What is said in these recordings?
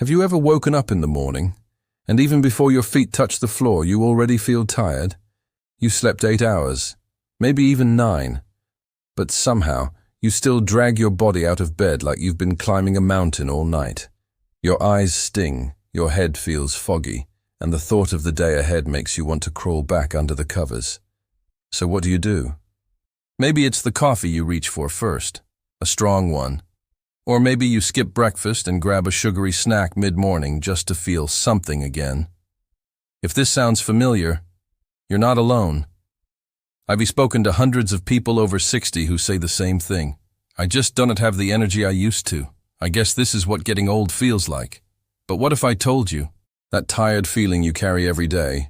Have you ever woken up in the morning, and even before your feet touch the floor, you already feel tired? You slept 8 hours, maybe even 9, but somehow you still drag your body out of bed like you've been climbing a mountain all night. Your eyes sting, your head feels foggy, and the thought of the day ahead makes you want to crawl back under the covers. So what do? Maybe it's the coffee you reach for first, a strong one. Or maybe you skip breakfast and grab a sugary snack mid-morning just to feel something again. If this sounds familiar, you're not alone. I've spoken to hundreds of people over 60 who say the same thing. I just don't have the energy I used to. I guess this is what getting old feels like. But what if I told you, that tired feeling you carry every day,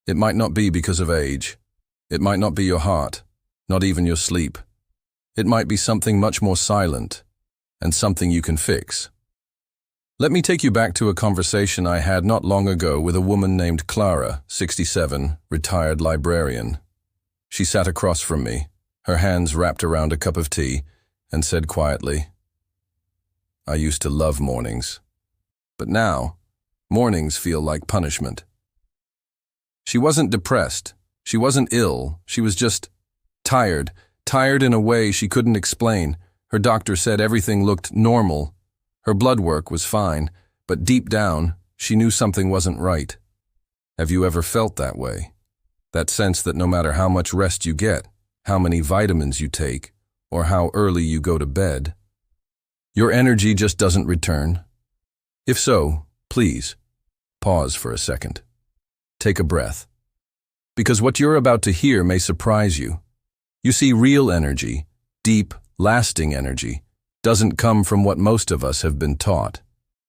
it might not be because of age. It might not be your heart, not even your sleep. It might be something much more silent, and something you can fix. Let me take you back to a conversation I had not long ago with a woman named Clara, 67, retired librarian. She sat across from me, her hands wrapped around a cup of tea, and said quietly, "I used to love mornings, but now, mornings feel like punishment." She wasn't depressed, she wasn't ill, she was just tired in a way she couldn't explain. Her doctor said everything looked normal. Her blood work was fine, but deep down, she knew something wasn't right. Have you ever felt that way? That sense that no matter how much rest you get, how many vitamins you take, or how early you go to bed, your energy just doesn't return? If so, please, pause for a second. Take a breath. Because what you're about to hear may surprise you. You see, real energy, deep, lasting energy, doesn't come from what most of us have been taught.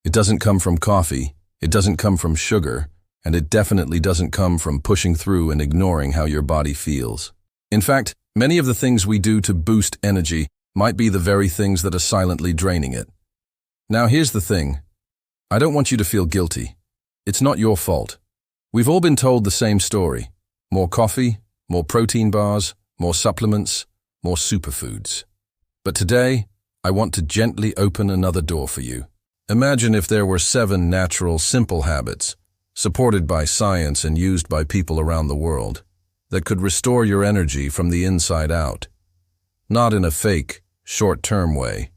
It doesn't come from coffee, it doesn't come from sugar, and it definitely doesn't come from pushing through and ignoring how your body feels. In fact, many of the things we do to boost energy might be the very things that are silently draining it. Now here's the thing. I don't want you to feel guilty. It's not your fault. We've all been told the same story. More coffee, more protein bars, more supplements, more superfoods. But today, I want to gently open another door for you. Imagine if there were 7 natural, simple habits, supported by science and used by people around the world, that could restore your energy from the inside out. Not in a fake, short-term way,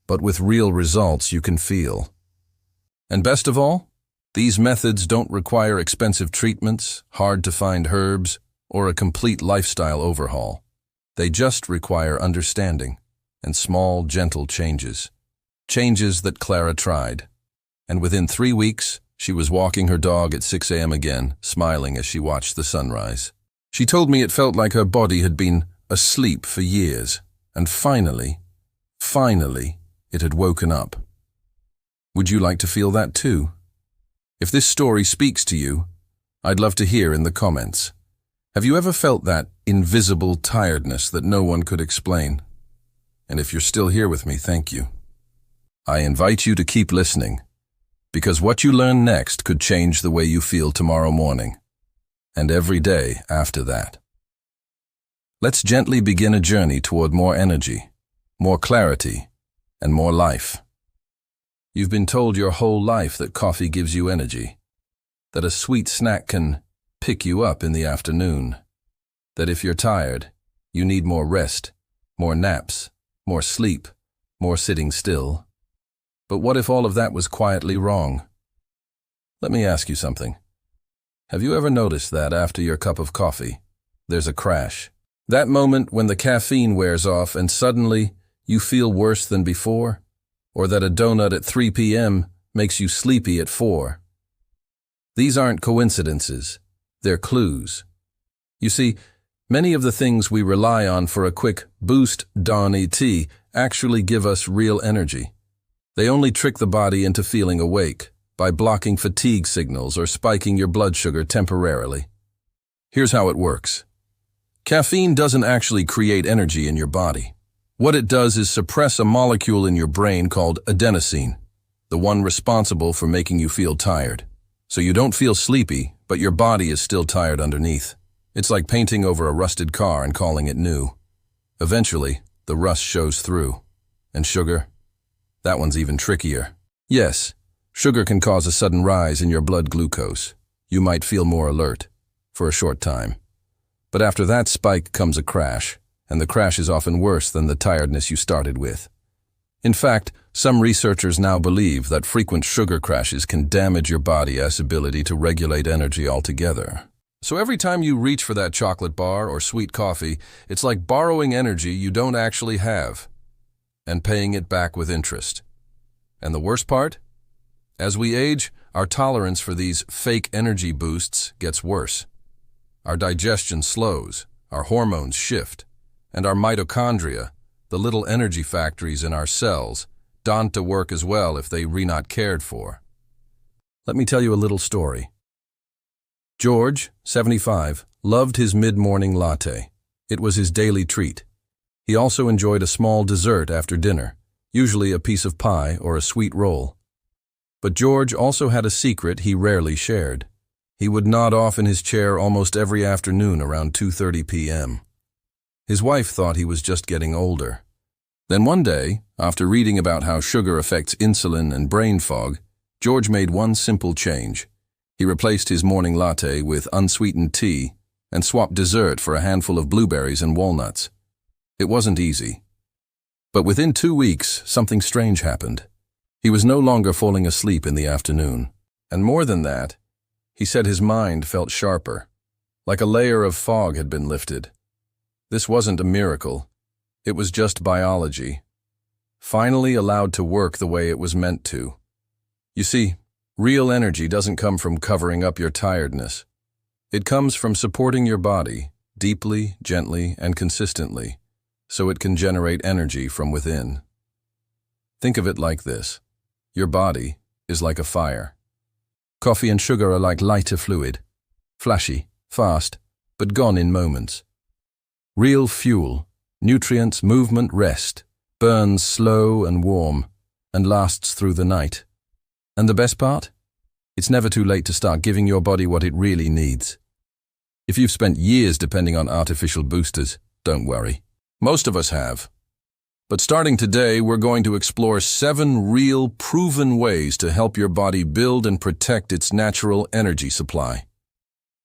but with real results you can feel. And best of all, these methods don't require expensive treatments, hard-to-find herbs, or a complete lifestyle overhaul. They just require understanding and small, gentle changes. Changes that Clara tried. And within 3 weeks, she was walking her dog at 6 a.m. again, smiling as she watched the sunrise. She told me it felt like her body had been asleep for years, and finally, it had woken up. Would you like to feel that too? If this story speaks to you, I'd love to hear in the comments. Have you ever felt that invisible tiredness that no one could explain? And if you're still here with me, thank you. I invite you to keep listening, because what you learn next could change the way you feel tomorrow morning, and every day after that. Let's gently begin a journey toward more energy, more clarity, and more life. You've been told your whole life that coffee gives you energy, that a sweet snack can pick you up in the afternoon, that if you're tired, you need more rest, more naps, more sleep, more sitting still. But what if all of that was quietly wrong? Let me ask you something. Have you ever noticed that after your cup of coffee, there's a crash? That moment when the caffeine wears off and suddenly you feel worse than before? Or that a donut at 3 p.m. makes you sleepy at 4? These aren't coincidences, they're clues. You see, many of the things we rely on for a quick boost doesnt actually give us real energy. They only trick the body into feeling awake by blocking fatigue signals or spiking your blood sugar temporarily. Here's how it works. Caffeine doesn't actually create energy in your body. What it does is suppress a molecule in your brain called adenosine, the one responsible for making you feel tired. So you don't feel sleepy, but your body is still tired underneath. It's like painting over a rusted car and calling it new. Eventually, the rust shows through. And sugar? That one's even trickier. Yes, Sugar can cause a sudden rise in your blood glucose. You might feel more alert for a short time. But after that spike comes a crash, and the crash is often worse than the tiredness you started with. In fact, some researchers now believe that frequent sugar crashes can damage your body's ability to regulate energy altogether. So every time you reach for that chocolate bar or sweet coffee, it's like borrowing energy you don't actually have and paying it back with interest. And the worst part? As we age, our tolerance for these fake energy boosts gets worse. Our digestion slows, our hormones shift, and our mitochondria, the little energy factories in our cells, don't work as well if they are not cared for. Let me tell you a little story. George, 75, loved his mid-morning latte. It was his daily treat. He also enjoyed a small dessert after dinner, usually a piece of pie or a sweet roll. But George also had a secret he rarely shared. He would nod off in his chair almost every afternoon around 2:30 p.m. His wife thought he was just getting older. Then one day, after reading about how sugar affects insulin and brain fog, George made one simple change. He replaced his morning latte with unsweetened tea and swapped dessert for a handful of blueberries and walnuts. It wasn't easy. But within 2 weeks, something strange happened. He was no longer falling asleep in the afternoon. And more than that, he said his mind felt sharper, like a layer of fog had been lifted. This wasn't a miracle. It was just biology, finally allowed to work the way it was meant to. You see, real energy doesn't come from covering up your tiredness. It comes from supporting your body deeply, gently, and consistently, so it can generate energy from within. Think of it like this. Your body is like a fire. Coffee and sugar are like lighter fluid, flashy, fast, but gone in moments. Real fuel, nutrients, movement, rest, burns slow and warm, and lasts through the night. And the best part? It's never too late to start giving your body what it really needs. If you've spent years depending on artificial boosters, don't worry. Most of us have. But starting today, we're going to explore 7 real, proven ways to help your body build and protect its natural energy supply.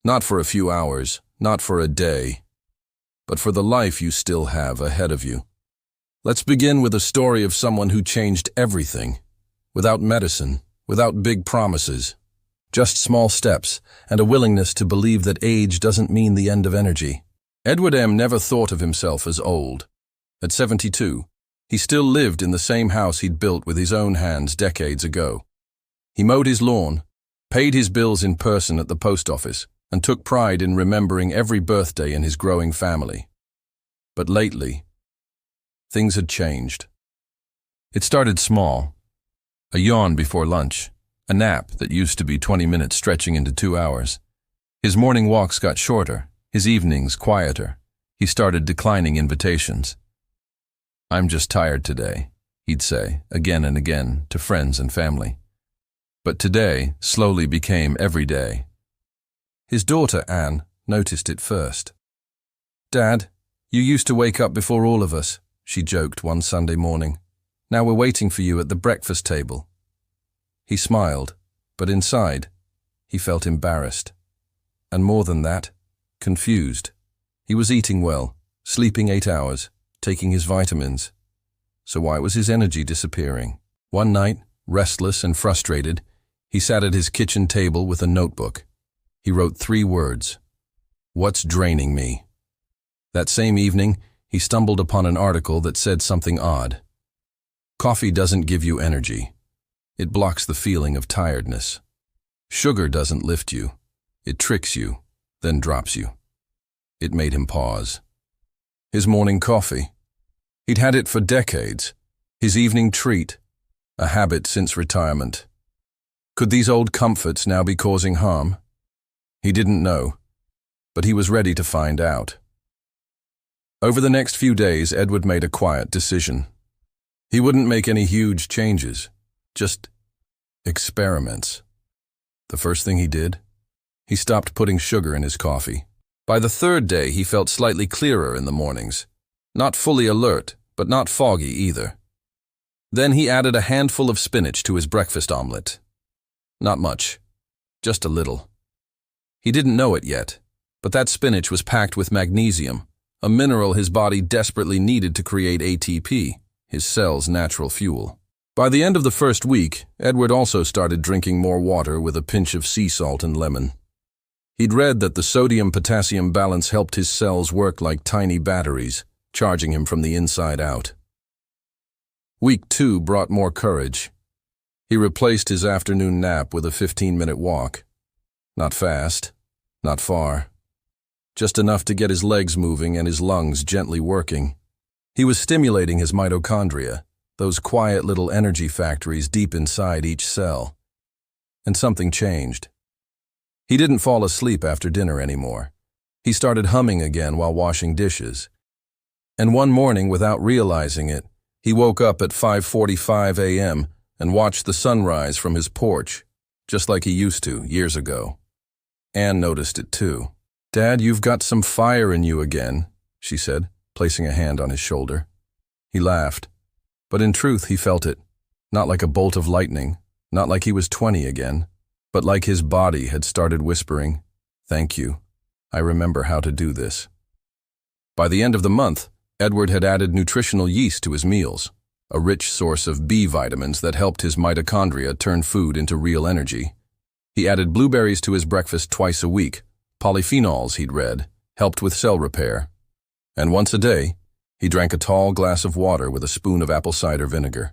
Not for a few hours, not for a day, but for the life you still have ahead of you. Let's begin with a story of someone who changed everything. Without medicine, without big promises. Just small steps and a willingness to believe that age doesn't mean the end of energy. Edward M. never thought of himself as old. At 72, he still lived in the same house he'd built with his own hands decades ago. He mowed his lawn, paid his bills in person at the post office, and took pride in remembering every birthday in his growing family. But lately, things had changed. It started small. A yawn before lunch, a nap that used to be 20 minutes stretching into 2 hours. His morning walks got shorter, his evenings quieter. He started declining invitations. "I'm just tired today," he'd say, again and again, to friends and family. But today slowly became every day. His daughter, Anne, noticed it first. "Dad, you used to wake up before all of us," she joked one Sunday morning. "Now we're waiting for you at the breakfast table." He smiled, but inside, he felt embarrassed. And more than that, confused. He was eating well, sleeping 8 hours, taking his vitamins. So why was his energy disappearing? One night, restless and frustrated, he sat at his kitchen table with a notebook. He wrote 3 words. "What's draining me?" That same evening, he stumbled upon an article that said something odd. Coffee doesn't give you energy. It blocks the feeling of tiredness. Sugar doesn't lift you. It tricks you, then drops you. It made him pause. His morning coffee. He'd had it for decades. His evening treat. A habit since retirement. Could these old comforts now be causing harm? He didn't know, but he was ready to find out. Over the next few days, Edward made a quiet decision. He wouldn't make any huge changes, just experiments. The first thing he did, he stopped putting sugar in his coffee. By the 3rd day, he felt slightly clearer in the mornings. Not fully alert, but not foggy either. Then he added a handful of spinach to his breakfast omelet. Not much. Just a little. He didn't know it yet, but that spinach was packed with magnesium, a mineral his body desperately needed to create ATP, his cell's natural fuel. By the end of the first week, Edward also started drinking more water with a pinch of sea salt and lemon. He'd read that the sodium-potassium balance helped his cells work like tiny batteries, charging him from the inside out. Week 2 brought more courage. He replaced his afternoon nap with a 15-minute walk. Not fast, not far. Just enough to get his legs moving and his lungs gently working. He was stimulating his mitochondria, those quiet little energy factories deep inside each cell. And something changed. He didn't fall asleep after dinner anymore. He started humming again while washing dishes. And one morning, without realizing it, he woke up at 5:45 a.m. and watched the sunrise from his porch, just like he used to years ago. Anne noticed it too. "Dad, you've got some fire in you again," she said, placing a hand on his shoulder. He laughed. But in truth, he felt it. Not like a bolt of lightning, not like he was 20 again, but like his body had started whispering, "Thank you. I remember how to do this." By the end of the month, Edward had added nutritional yeast to his meals, a rich source of B vitamins that helped his mitochondria turn food into real energy. He added blueberries to his breakfast twice a week. Polyphenols, he'd read, helped with cell repair. And once a day, he drank a tall glass of water with a spoon of apple cider vinegar.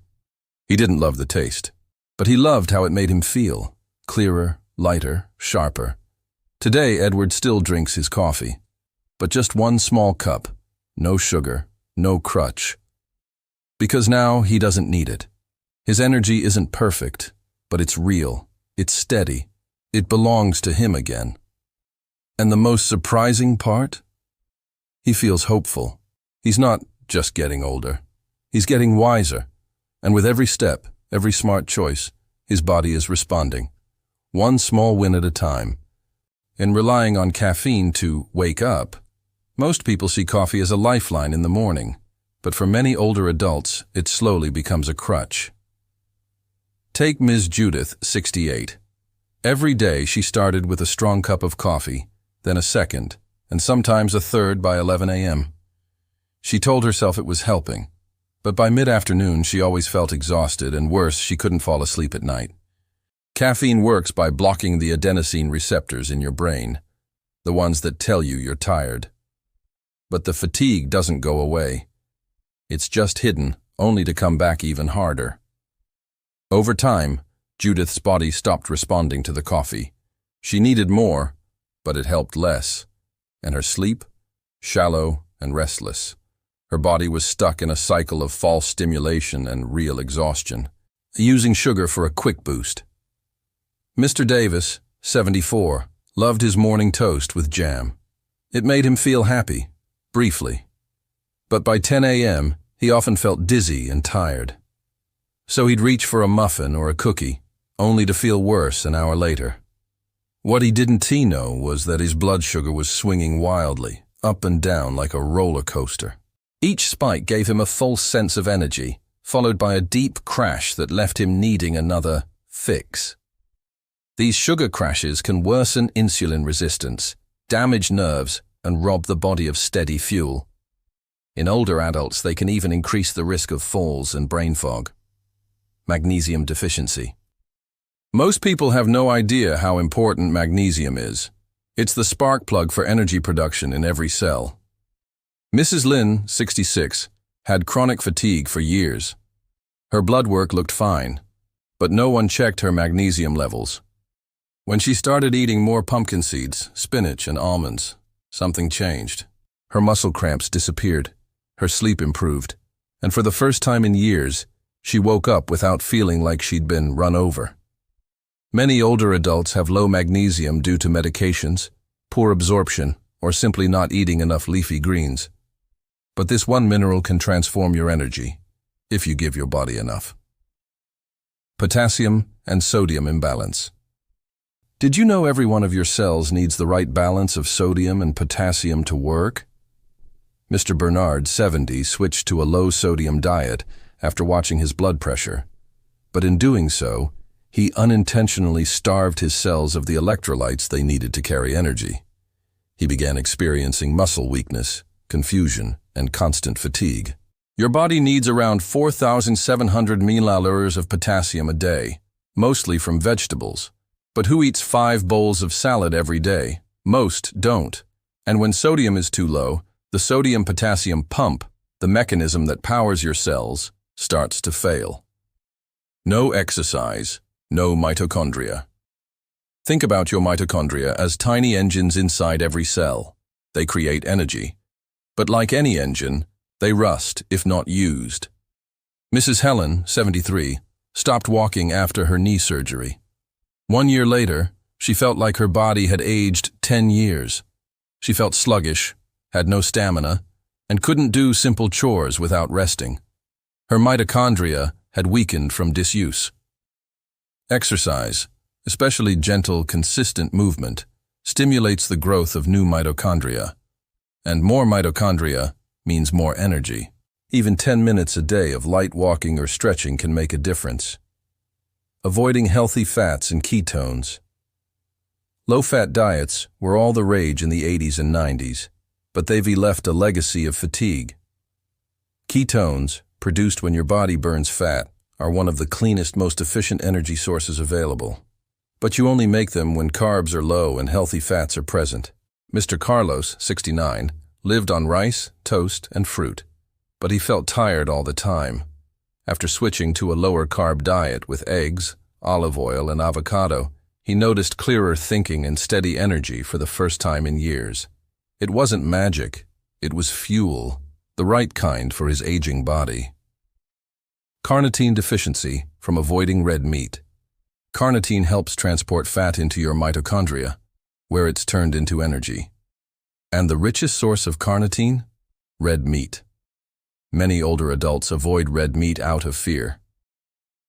He didn't love the taste, but he loved how it made him feel, clearer, lighter, sharper. Today, Edward still drinks his coffee, but just one small cup, no sugar, no crutch. Because now he doesn't need it. His energy isn't perfect, but it's real, it's steady, it belongs to him again. And the most surprising part? He feels hopeful. He's not just getting older. He's getting wiser. And with every step, every smart choice, his body is responding. One small win at a time. In relying on caffeine to wake up, most people see coffee as a lifeline in the morning, but for many older adults, it slowly becomes a crutch. Take Ms. Judith, 68. Every day she started with a strong cup of coffee, then a second, and sometimes a third by 11 a.m. She told herself it was helping, but by mid-afternoon she always felt exhausted, and worse, she couldn't fall asleep at night. Caffeine works by blocking the adenosine receptors in your brain, the ones that tell you you're tired. But the fatigue doesn't go away. It's just hidden, only to come back even harder. Over time, Judith's body stopped responding to the coffee. She needed more, but it helped less. And her sleep? Shallow and restless. Her body was stuck in a cycle of false stimulation and real exhaustion, using sugar for a quick boost. Mr. Davis, 74, loved his morning toast with jam. It made him feel happy, briefly. But by 10 a.m., he often felt dizzy and tired. So he'd reach for a muffin or a cookie, only to feel worse an hour later. What he didn't know was that his blood sugar was swinging wildly, up and down like a roller coaster. Each spike gave him a false sense of energy, followed by a deep crash that left him needing another fix. These sugar crashes can worsen insulin resistance, damage nerves, and rob the body of steady fuel. In older adults, they can even increase the risk of falls and brain fog. Magnesium deficiency. Most people have no idea how important magnesium is. It's the spark plug for energy production in every cell. Mrs. Lynn, 66, had chronic fatigue for years. Her blood work looked fine, but no one checked her magnesium levels. When she started eating more pumpkin seeds, spinach, and almonds, something changed. Her muscle cramps disappeared, her sleep improved, and for the first time in years, she woke up without feeling like she'd been run over. Many older adults have low magnesium due to medications, poor absorption, or simply not eating enough leafy greens. But this one mineral can transform your energy, if you give your body enough. Potassium and sodium imbalance. Did you know every one of your cells needs the right balance of sodium and potassium to work? Mr. Bernard, 70, switched to a low-sodium diet after watching his blood pressure. But in doing so, he unintentionally starved his cells of the electrolytes they needed to carry energy. He began experiencing muscle weakness, confusion, and constant fatigue. Your body needs around 4,700 milliliters of potassium a day, mostly from vegetables. But who eats 5 bowls of salad every day? Most don't. And when sodium is too low, the sodium-potassium pump, the mechanism that powers your cells, starts to fail. No exercise, no mitochondria. Think about your mitochondria as tiny engines inside every cell. They create energy. But like any engine, they rust if not used. Mrs. Helen, 73, stopped walking after her knee surgery. 1 year later, she felt like her body had aged 10 years. She felt sluggish, had no stamina, and couldn't do simple chores without resting. Her mitochondria had weakened from disuse. Exercise, especially gentle, consistent movement, stimulates the growth of new mitochondria. And more mitochondria means more energy. Even 10 minutes a day of light walking or stretching can make a difference. Avoiding healthy fats and ketones. Low-fat diets were all the rage in the 80s and 90s, but they've left a legacy of fatigue. Ketones, produced when your body burns fat, are one of the cleanest, most efficient energy sources available. But you only make them when carbs are low and healthy fats are present. Mr. Carlos, 69, lived on rice, toast, and fruit, but he felt tired all the time. After switching to a lower-carb diet with eggs, olive oil, and avocado, he noticed clearer thinking and steady energy for the first time in years. It wasn't magic, it was fuel, the right kind for his aging body. Carnitine deficiency from avoiding red meat. Carnitine helps transport fat into your mitochondria, where it's turned into energy. And the richest source of carnitine? Red meat. Many older adults avoid red meat out of fear.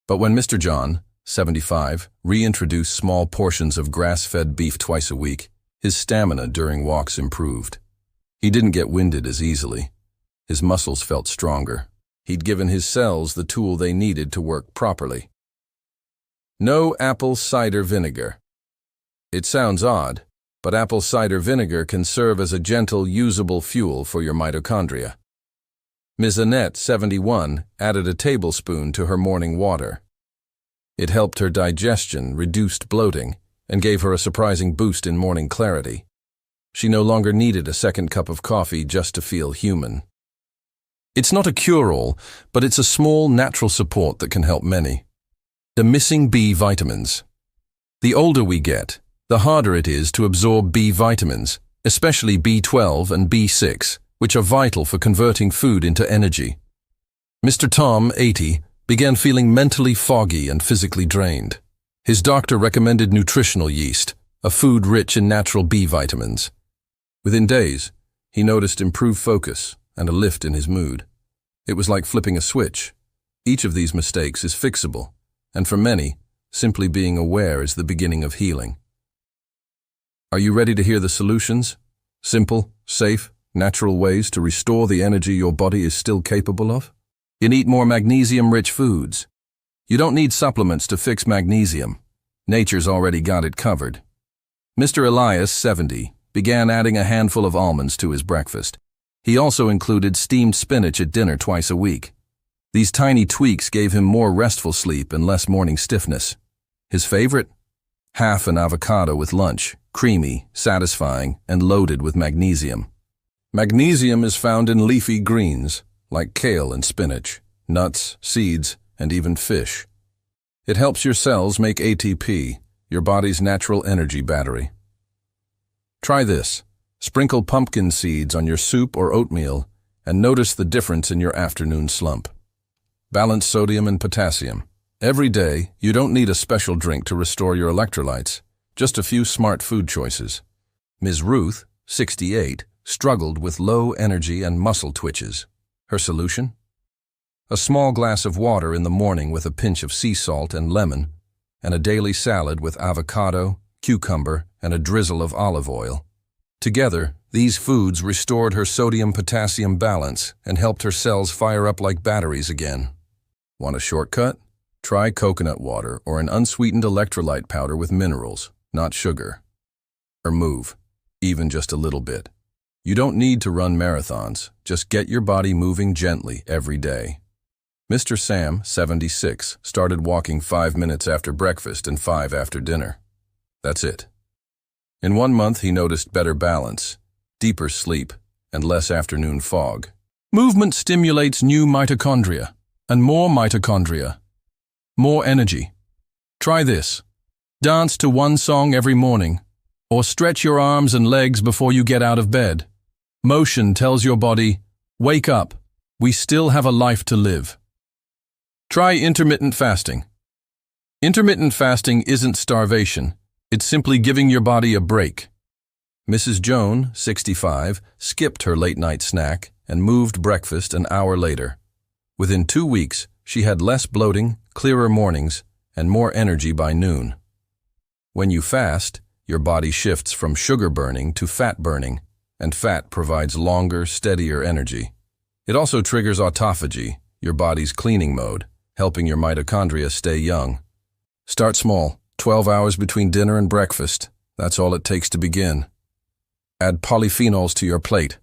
But when Mr. John, 75, reintroduced small portions of grass-fed beef twice a week, his stamina during walks improved. He didn't get winded as easily. His muscles felt stronger. He'd given his cells the tool they needed to work properly. No apple cider vinegar. It sounds odd, but apple cider vinegar can serve as a gentle, usable fuel for your mitochondria. Ms. Annette, 71, added a tablespoon to her morning water. It helped her digestion, reduced bloating, and gave her a surprising boost in morning clarity. She no longer needed a second cup of coffee just to feel human. It's not a cure-all, but it's a small, natural support that can help many. The missing B vitamins. The older we get, the harder it is to absorb B vitamins, especially B12 and B6, which are vital for converting food into energy. Mr. Tom, 80, began feeling mentally foggy and physically drained. His doctor recommended nutritional yeast, a food rich in natural B vitamins. Within days, he noticed improved focus and a lift in his mood. It was like flipping a switch. Each of these mistakes is fixable, and for many, simply being aware is the beginning of healing. Are you ready to hear the solutions? Simple, safe, natural ways to restore the energy your body is still capable of? You need more magnesium-rich foods. You don't need supplements to fix magnesium. Nature's already got it covered. Mr. Elias, 70, began adding a handful of almonds to his breakfast. He also included steamed spinach at dinner twice a week. These tiny tweaks gave him more restful sleep and less morning stiffness. His favorite? Half an avocado with lunch, creamy, satisfying, and loaded with magnesium. Magnesium is found in leafy greens, like kale and spinach, nuts, seeds, and even fish. It helps your cells make ATP, your body's natural energy battery. Try this. Sprinkle pumpkin seeds on your soup or oatmeal and notice the difference in your afternoon slump. Balance sodium and potassium. Every day, you don't need a special drink to restore your electrolytes, just a few smart food choices. Ms. Ruth, 68, struggled with low energy and muscle twitches. Her solution? A small glass of water in the morning with a pinch of sea salt and lemon, and a daily salad with avocado, cucumber, and a drizzle of olive oil. Together, these foods restored her sodium-potassium balance and helped her cells fire up like batteries again. Want a shortcut? Try coconut water or an unsweetened electrolyte powder with minerals, not sugar. Or move, even just a little bit. You don't need to run marathons, just get your body moving gently every day. Mr. Sam, 76, started walking 5 minutes after breakfast and 5 after dinner. That's it. In 1 month, he noticed better balance, deeper sleep, and less afternoon fog. Movement stimulates new mitochondria, and more mitochondria. More energy. Try this. Dance to one song every morning, or stretch your arms and legs before you get out of bed. Motion tells your body, wake up, we still have a life to live. Try intermittent fasting. Intermittent fasting isn't starvation, it's simply giving your body a break. Mrs. Joan, 65, skipped her late-night snack and moved breakfast an hour later. Within 2 weeks, she had less bloating, clearer mornings, and more energy by noon. When you fast, your body shifts from sugar burning to fat burning, and fat provides longer, steadier energy. It also triggers autophagy, your body's cleaning mode, helping your mitochondria stay young. Start small, 12 hours between dinner and breakfast. That's all it takes to begin. Add polyphenols to your plate.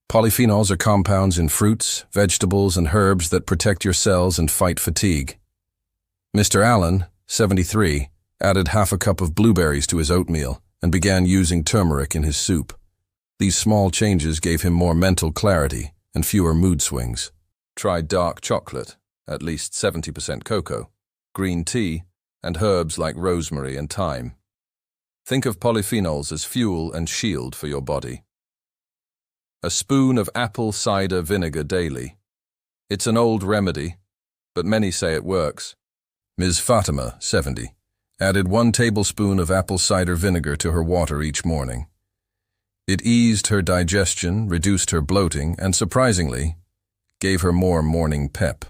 Polyphenols are compounds in fruits, vegetables, and herbs that protect your cells and fight fatigue. Mr. Allen, 73, added half a cup of blueberries to his oatmeal and began using turmeric in his soup. These small changes gave him more mental clarity and fewer mood swings. Try dark chocolate, at least 70% cocoa, green tea, and herbs like rosemary and thyme. Think of polyphenols as fuel and shield for your body. A spoon of apple cider vinegar daily. It's an old remedy, but many say it works. Ms. Fatima, 70, added 1 tablespoon of apple cider vinegar to her water each morning. It eased her digestion, reduced her bloating, and surprisingly, gave her more morning pep.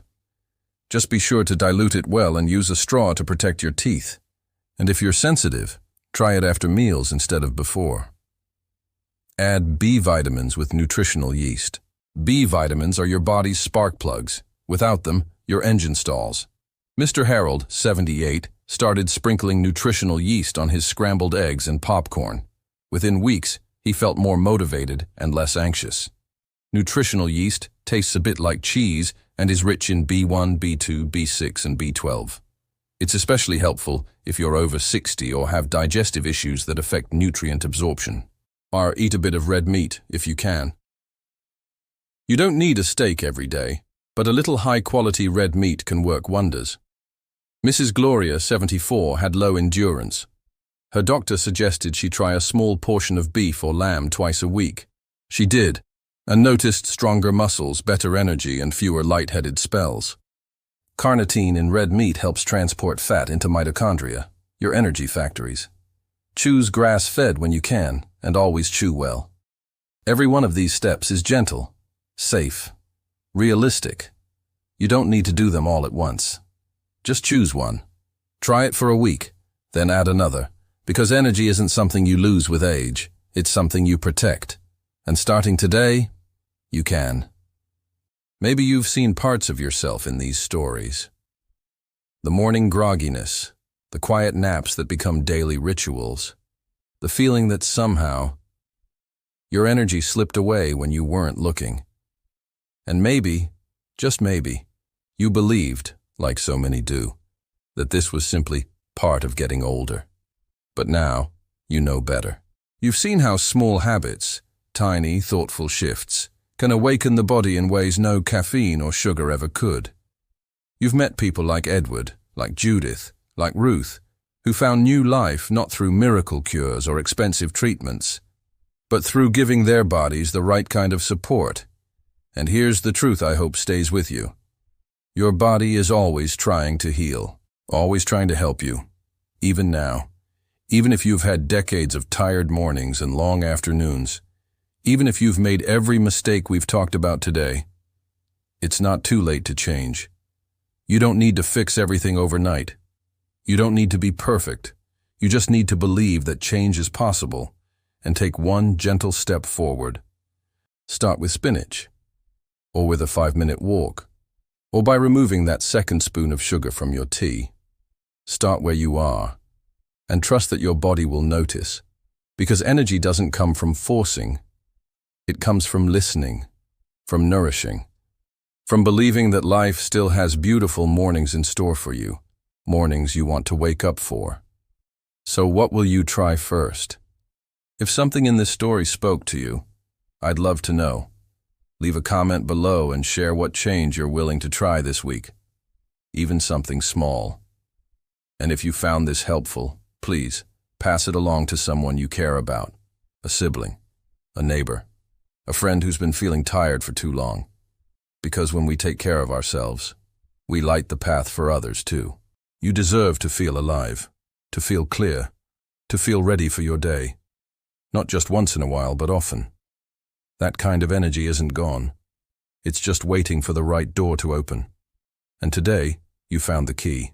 Just be sure to dilute it well and use a straw to protect your teeth. And if you're sensitive, try it after meals instead of before. Add B vitamins with nutritional yeast. B vitamins are your body's spark plugs. Without them, your engine stalls. Mr. Harold, 78, started sprinkling nutritional yeast on his scrambled eggs and popcorn. Within weeks, he felt more motivated and less anxious. Nutritional yeast tastes a bit like cheese and is rich in B1, B2, B6, and B12. It's especially helpful if you're over 60 or have digestive issues that affect nutrient absorption. Or eat a bit of red meat if you can. You don't need a steak every day, but a little high-quality red meat can work wonders. Mrs. Gloria, 74, had low endurance. Her doctor suggested she try a small portion of beef or lamb twice a week. She did, and noticed stronger muscles, better energy, and fewer lightheaded spells. Carnitine in red meat helps transport fat into mitochondria, your energy factories. Choose grass-fed when you can, and always chew well. Every one of these steps is gentle, safe, realistic. You don't need to do them all at once. Just choose one. Try it for a week, then add another, because energy isn't something you lose with age, it's something you protect. And starting today, you can. Maybe you've seen parts of yourself in these stories. The morning grogginess, the quiet naps that become daily rituals, the feeling that somehow your energy slipped away when you weren't looking. And maybe, just maybe, you believed, like so many do, that this was simply part of getting older. But now, you know better. You've seen how small habits, tiny, thoughtful shifts, can awaken the body in ways no caffeine or sugar ever could. You've met people like Edward, like Judith, like Ruth, who found new life not through miracle cures or expensive treatments, but through giving their bodies the right kind of support. And here's the truth I hope stays with you. Your body is always trying to heal, always trying to help you, even now. Even if you've had decades of tired mornings and long afternoons, even if you've made every mistake we've talked about today, it's not too late to change. You don't need to fix everything overnight. You don't need to be perfect. You just need to believe that change is possible and take one gentle step forward. Start with spinach, or with a 5-minute walk, or by removing that second spoon of sugar from your tea. Start where you are, and trust that your body will notice, because energy doesn't come from forcing. It comes from listening, from nourishing, from believing that life still has beautiful mornings in store for you, mornings you want to wake up for. So what will you try first? If something in this story spoke to you, I'd love to know. Leave a comment below and share what change you're willing to try this week, even something small. And if you found this helpful, please pass it along to someone you care about, a sibling, a neighbor, a friend who's been feeling tired for too long. Because when we take care of ourselves, we light the path for others too. You deserve to feel alive, to feel clear, to feel ready for your day. Not just once in a while, but often. That kind of energy isn't gone. It's just waiting for the right door to open. And today, you found the key.